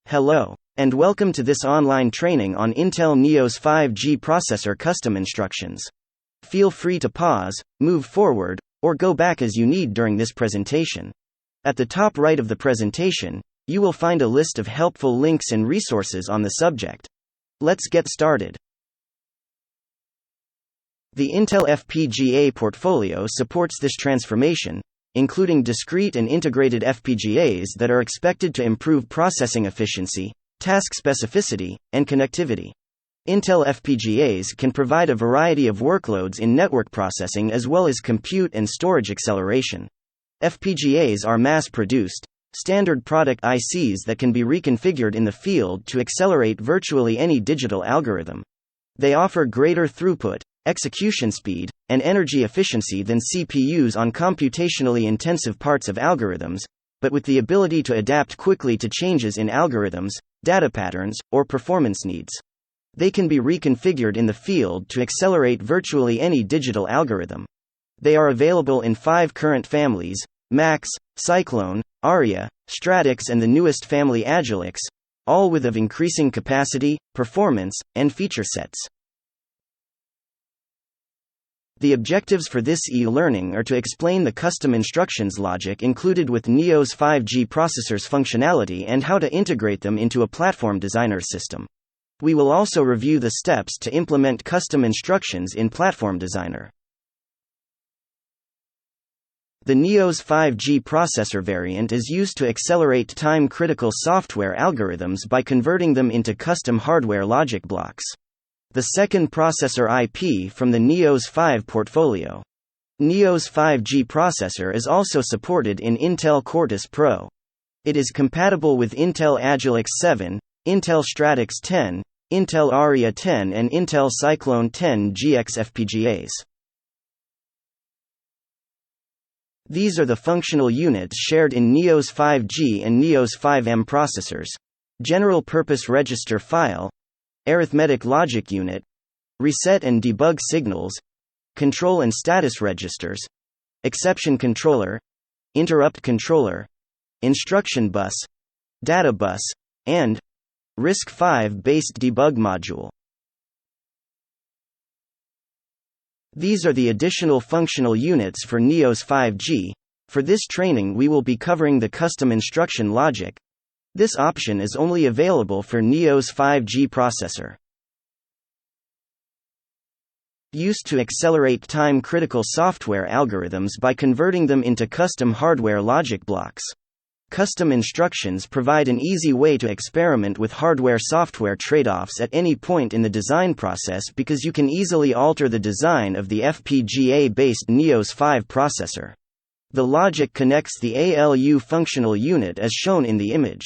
Hello, and welcome to this online training on Intel Nios V processor custom instructions. Feel free to pause, move forward, or go back as you need during this presentation. At the top right of the presentation, you will find a list of helpful links and resources on the subject. Let's get started. The Intel FPGA portfolio supports this transformation, including discrete and integrated FPGAs that are expected to improve processing efficiency, task specificity, and connectivity. Intel FPGAs can provide a variety of workloads in network processing as well as compute and storage acceleration. FPGAs are mass-produced, standard product ICs that can be reconfigured in the field to accelerate virtually any digital algorithm. They offer greater throughput, execution speed, and energy efficiency than CPUs on computationally intensive parts of algorithms, but with the ability to adapt quickly to changes in algorithms, data patterns, or performance needs. They can be reconfigured in the field to accelerate virtually any digital algorithm. They are available in 5 current families: Max, Cyclone, Aria, Stratix, and the newest family Agilix, all with of increasing capacity, performance, and feature sets. The objectives for this e-learning are to explain the custom instructions logic included with Nios V processors' functionality and how to integrate them into a platform designer system. We will also review the steps to implement custom instructions in Platform Designer. The Nios V processor variant is used to accelerate time-critical software algorithms by converting them into custom hardware logic blocks. The second processor IP from the Nios V portfolio. Nios V processor is also supported in Intel Quartus Pro. It is compatible with Intel Agilix 7, Intel Stratix 10, Intel Aria 10 and Intel Cyclone 10 GX FPGAs. These are the functional units shared in Nios V and Nios V-M processors: General Purpose Register File, Arithmetic Logic Unit, Reset and Debug Signals, Control and Status Registers, Exception Controller, Interrupt Controller, Instruction Bus, Data Bus, and RISC-V based debug module. These are the additional functional units for Nios V. For this training we will be covering the custom instruction logic. This option is only available for Nios V processor. Used to accelerate time-critical software algorithms by converting them into custom hardware logic blocks. Custom instructions provide an easy way to experiment with hardware-software trade-offs at any point in the design process because you can easily alter the design of the FPGA-based Nios V processor. The logic connects the ALU functional unit as shown in the image.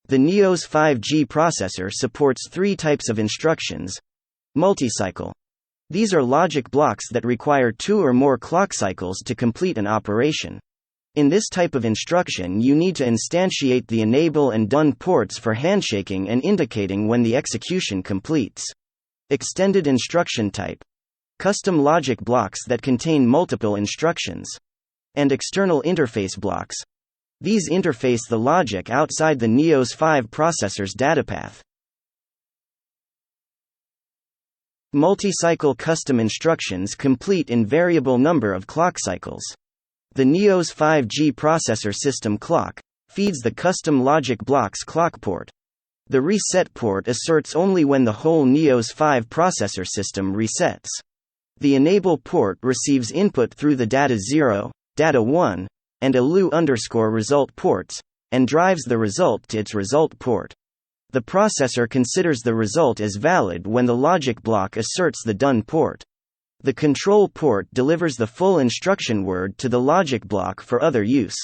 The Nios V processor supports 3 types of instructions. Multicycle. These are logic blocks that require 2 or more clock cycles to complete an operation. In this type of instruction you need to instantiate the enable and done ports for handshaking and indicating when the execution completes. Extended instruction type. Custom logic blocks that contain multiple instructions. And external interface blocks. These interface the logic outside the Nios V processor's datapath. Multi-cycle custom instructions complete in variable number of clock cycles. The Nios V processor system clock feeds the custom logic block's clock port. The reset port asserts only when the whole Nios V processor system resets. The enable port receives input through the data 0, data 1, and ALU_result ports, and drives the result to its result port. The processor considers the result as valid when the logic block asserts the done port. The control port delivers the full instruction word to the logic block for other use.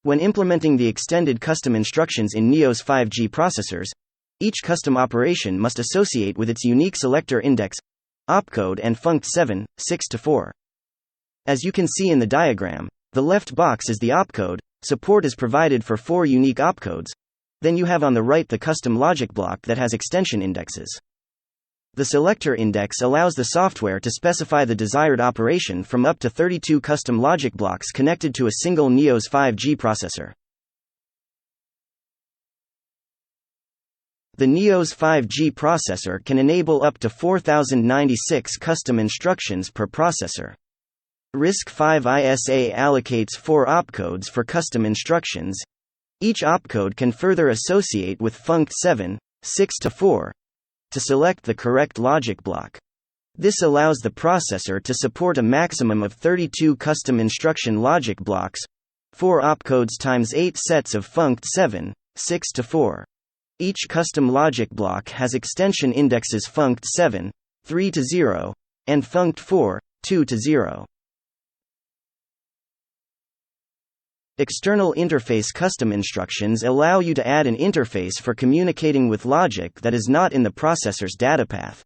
When implementing the extended custom instructions in Nios V processors, each custom operation must associate with its unique selector index, opcode and funct7, 6-4. As you can see in the diagram, the left box is the opcode. Support is provided for 4 unique opcodes. Then you have on the right the custom logic block that has extension indexes. The selector index allows the software to specify the desired operation from up to 32 custom logic blocks connected to a single Nios V processor. The Nios V processor can enable up to 4096 custom instructions per processor. RISC-V ISA allocates 4 opcodes for custom instructions. Each opcode can further associate with funct7, 6-4, to select the correct logic block. This allows the processor to support a maximum of 32 custom instruction logic blocks, 4 opcodes times 8 sets of funct7, 6-4. Each custom logic block has extension indexes funct7, 3-0, and funct4, 2-0. External interface custom instructions allow you to add an interface for communicating with logic that is not in the processor's data path.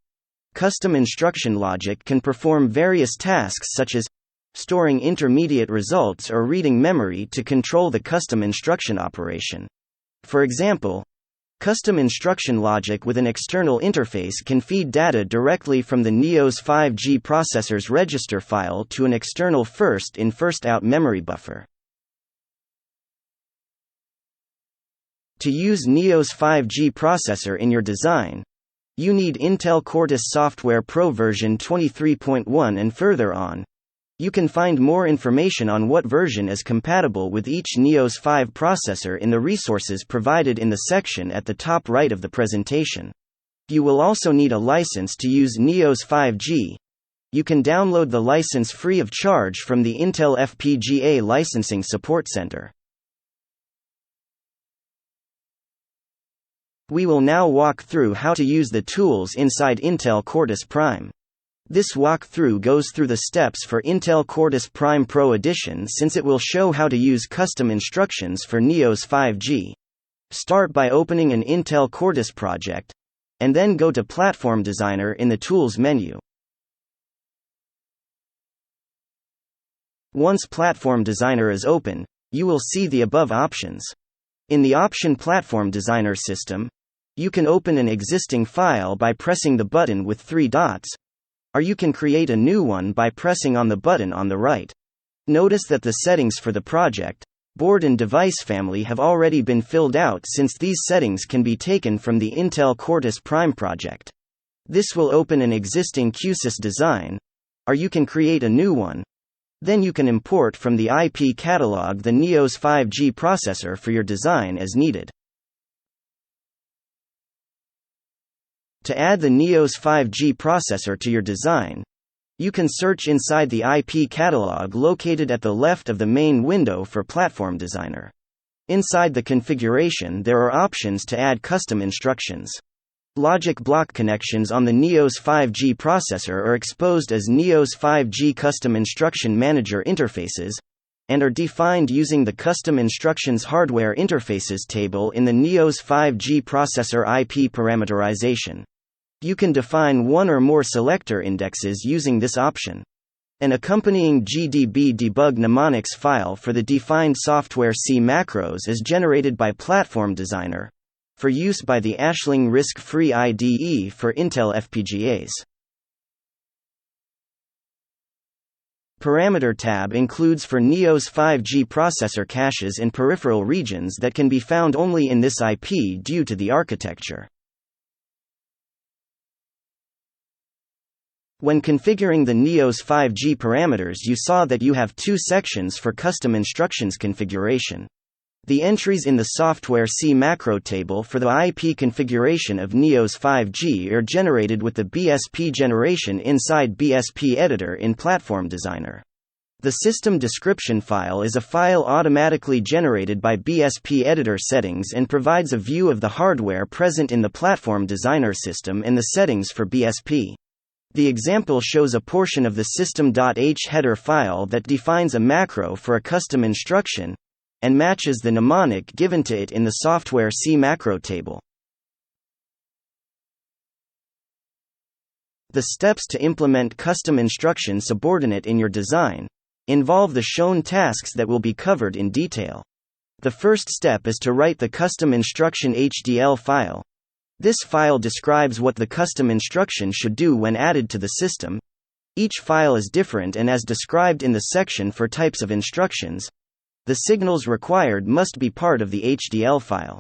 Custom instruction logic can perform various tasks such as storing intermediate results or reading memory to control the custom instruction operation. For example, custom instruction logic with an external interface can feed data directly from the Nios V processor's register file to an external first-in first-out memory buffer. To use Nios V processor in your design, you need Intel Quartus Software Pro version 23.1 and further on. You can find more information on what version is compatible with each Nios V processor in the resources provided in the section at the top right of the presentation. You will also need a license to use Nios V. You can download the license free of charge from the Intel FPGA Licensing Support Center. We will now walk through how to use the tools inside Intel Quartus Prime. This walkthrough goes through the steps for Intel Quartus Prime Pro Edition since it will show how to use custom instructions for Nios V. Start by opening an Intel Quartus project, and then go to Platform Designer in the Tools menu. Once Platform Designer is open, you will see the above options. In the option Platform Designer system, you can open an existing file by pressing the button with 3 dots, or you can create a new one by pressing on the button on the right. Notice that the settings for the project, board and device family have already been filled out since these settings can be taken from the Intel Quartus Prime project. This will open an existing QSys design, or you can create a new one. Then you can import from the IP catalog the Nios V processor for your design as needed. To add the Nios V processor to your design, you can search inside the IP catalog located at the left of the main window for Platform Designer. Inside the configuration there are options to add custom instructions. Logic block connections on the Nios V processor are exposed as Nios V Custom Instruction Manager interfaces, and are defined using the Custom Instructions Hardware Interfaces table in the Nios V processor IP parameterization. You can define one or more selector indexes using this option. An accompanying GDB debug mnemonics file for the defined software C macros is generated by Platform Designer, for use by the Ashling RISC-free IDE for Intel FPGAs. Parameter tab includes for Nios V processor caches in peripheral regions that can be found only in this IP due to the architecture. When configuring the Nios V parameters, you saw that you have 2 sections for custom instructions configuration. The entries in the software C macro table for the IP configuration of Nios V are generated with the BSP generation inside BSP Editor in Platform Designer. The system description file is a file automatically generated by BSP Editor settings and provides a view of the hardware present in the Platform Designer system and the settings for BSP. The example shows a portion of the system.h header file that defines a macro for a custom instruction, and matches the mnemonic given to it in the software C macro table. The steps to implement custom instruction subordinate in your design involve the shown tasks that will be covered in detail. The first step is to write the custom instruction HDL file. This file describes what the custom instruction should do when added to the system. Each file is different, and as described in the section for types of instructions, the signals required must be part of the HDL file.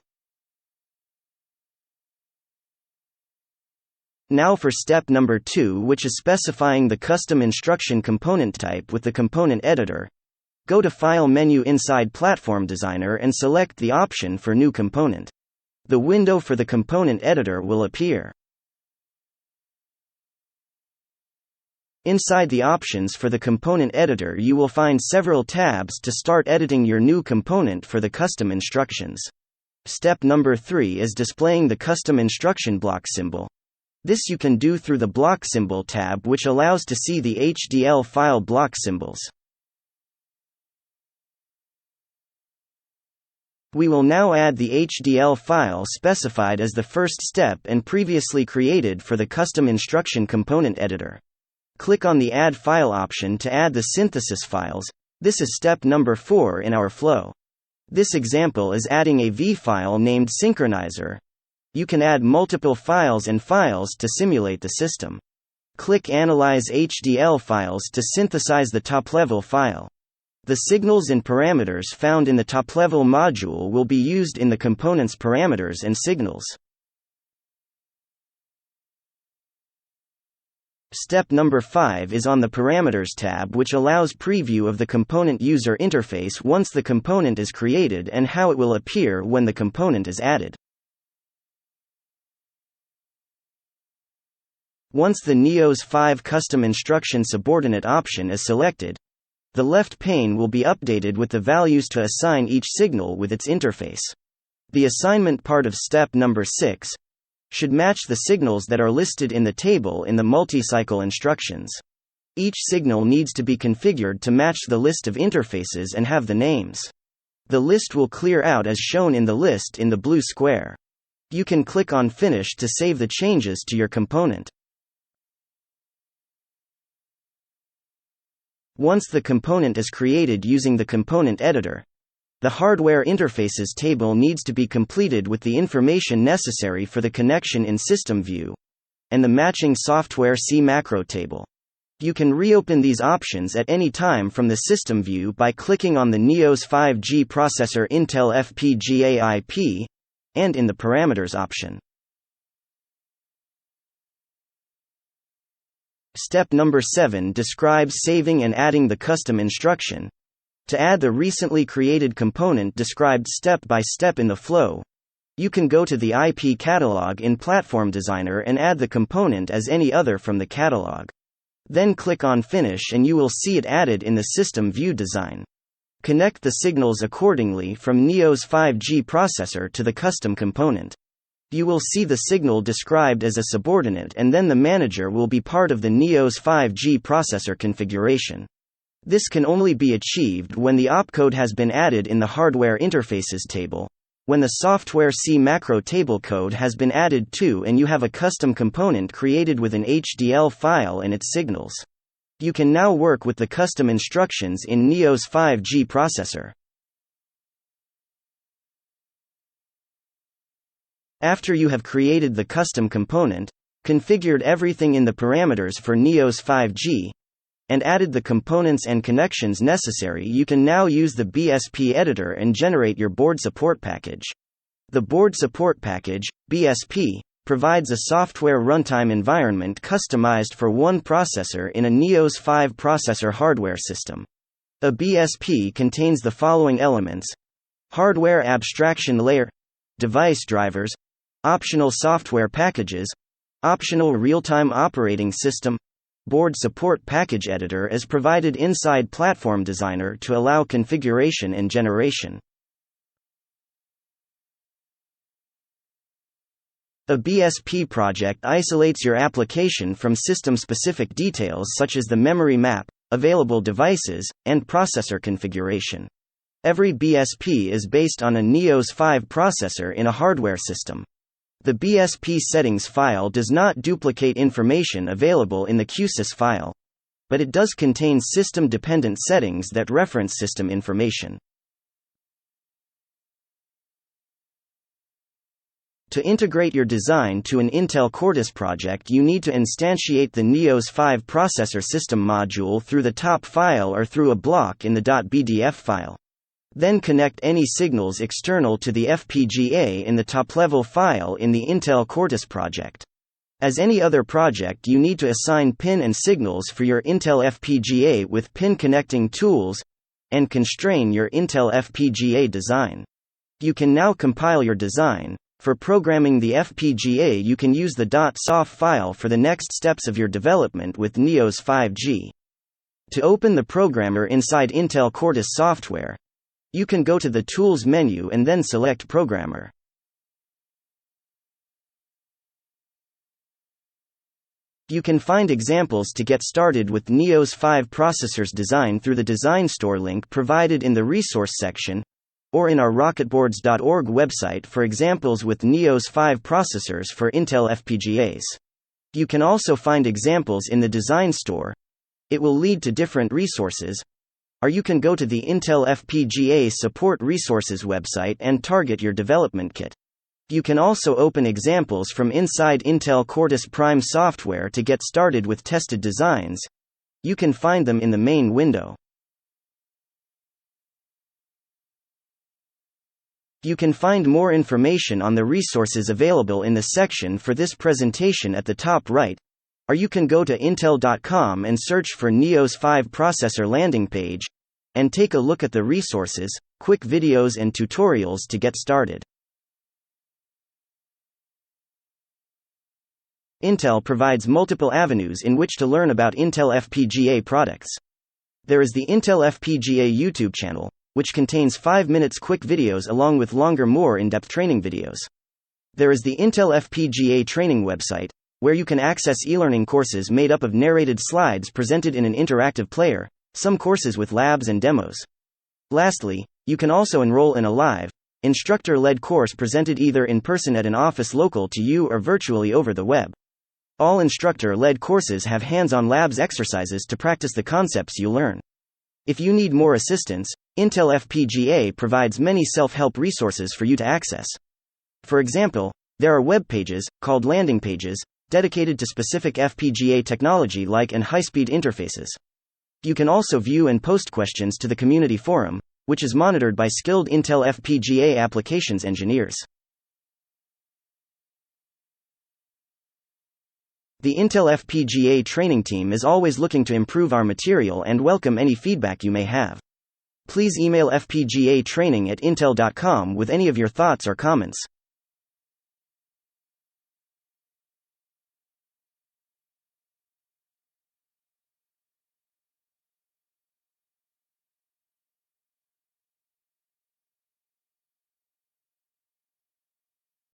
Now for step number 2, which is specifying the custom instruction component type with the component editor. Go to File menu inside Platform Designer and select the option for New Component. The window for the component editor will appear. Inside the options for the component editor, you will find several tabs to start editing your new component for the custom instructions. Step number 3 is displaying the custom instruction block symbol. This you can do through the Block Symbol tab, which allows to see the HDL file block symbols. We will now add the HDL file specified as the first step and previously created for the custom instruction component editor. Click on the Add File option to add the synthesis files. This is step number 4 in our flow. This example is adding a V file named Synchronizer. You can add multiple files and files to simulate the system. Click Analyze HDL files to synthesize the top-level file. The signals and parameters found in the top-level module will be used in the component's parameters and signals. Step number 5 is on the Parameters tab, which allows preview of the component user interface once the component is created and how it will appear when the component is added. Once the Nios V custom instruction subordinate option is selected, the left pane will be updated with the values to assign each signal with its interface. The assignment part of step number 6 should match the signals that are listed in the table in the multi-cycle instructions. Each signal needs to be configured to match the list of interfaces and have the names. The list will clear out as shown in the list in the blue square. You can click on Finish to save the changes to your component. Once the component is created using the component editor, the hardware interfaces table needs to be completed with the information necessary for the connection in System View, and the matching software C macro table. You can reopen these options at any time from the System View by clicking on the Nios 5G processor Intel FPGA IP, and in the Parameters option. Step number 7 describes saving and adding the custom instruction. To add the recently created component described step by step in the flow, you can go to the IP catalog in Platform Designer and add the component as any other from the catalog. Then click on Finish and you will see it added in the System View design. Connect the signals accordingly from Nios 5G processor to the custom component. You will see the signal described as a subordinate, and then the manager will be part of the Nios 5G processor configuration. This can only be achieved when the opcode has been added in the hardware interfaces table, when the software C macro table code has been added too, and you have a custom component created with an HDL file and its signals. You can now work with the custom instructions in Nios 5G processor. After you have created the custom component, configured everything in the parameters for Nios 5G, and added the components and connections necessary, you can now use the BSP editor and generate your board support package. The board support package, BSP, provides a software runtime environment customized for one processor in a Nios 5 processor hardware system. A BSP contains the following elements: hardware abstraction layer, device drivers, optional software packages, optional real-time operating system. Board support package editor is provided inside Platform Designer to allow configuration and generation. A BSP project isolates your application from system-specific details such as the memory map, available devices, and processor configuration. Every BSP is based on a Nios 5 processor in a hardware system. The BSP settings file does not duplicate information available in the QSys file, but it does contain system-dependent settings that reference system information. To integrate your design to an Intel Quartus project, you need to instantiate the Nios V processor system module through the top file or through a block in the .bdf file. Then connect any signals external to the FPGA in the top-level file in the Intel Quartus project. As any other project, you need to assign pin and signals for your Intel FPGA with pin connecting tools and constrain your Intel FPGA design. You can now compile your design. For programming the FPGA, you can use the .sof file for the next steps of your development with Nios V. To open the programmer inside Intel Quartus software, you can go to the Tools menu and then select Programmer. You can find examples to get started with Nios V processor's design through the Design Store link provided in the Resource section, or in our rocketboards.org website for examples with Nios V processors for Intel FPGAs. You can also find examples in the Design Store. It will lead to different resources, or you can go to the Intel FPGA Support Resources website and target your development kit. You can also open examples from inside Intel Quartus Prime software to get started with tested designs. You can find them in the main window. You can find more information on the resources available in the section for this presentation at the top right, or you can go to intel.com and search for Nios V processor landing page, and take a look at the resources, quick videos and tutorials to get started. Intel provides multiple avenues in which to learn about Intel FPGA products. There is the Intel FPGA YouTube channel, which contains 5 minutes quick videos along with longer, more in-depth training videos. There is the Intel FPGA training website, where you can access e-learning courses made up of narrated slides presented in an interactive player, some courses with labs and demos. Lastly, you can also enroll in a live, instructor-led course presented either in person at an office local to you or virtually over the web. All instructor-led courses have hands-on labs exercises to practice the concepts you learn. If you need more assistance, Intel FPGA provides many self-help resources for you to access. For example, there are web pages, called landing pages, dedicated to specific FPGA technology like and high-speed interfaces. You can also view and post questions to the community forum, which is monitored by skilled Intel FPGA applications engineers. The Intel FPGA training team is always looking to improve our material and welcome any feedback you may have. Please email fpgatraining@intel.com with any of your thoughts or comments.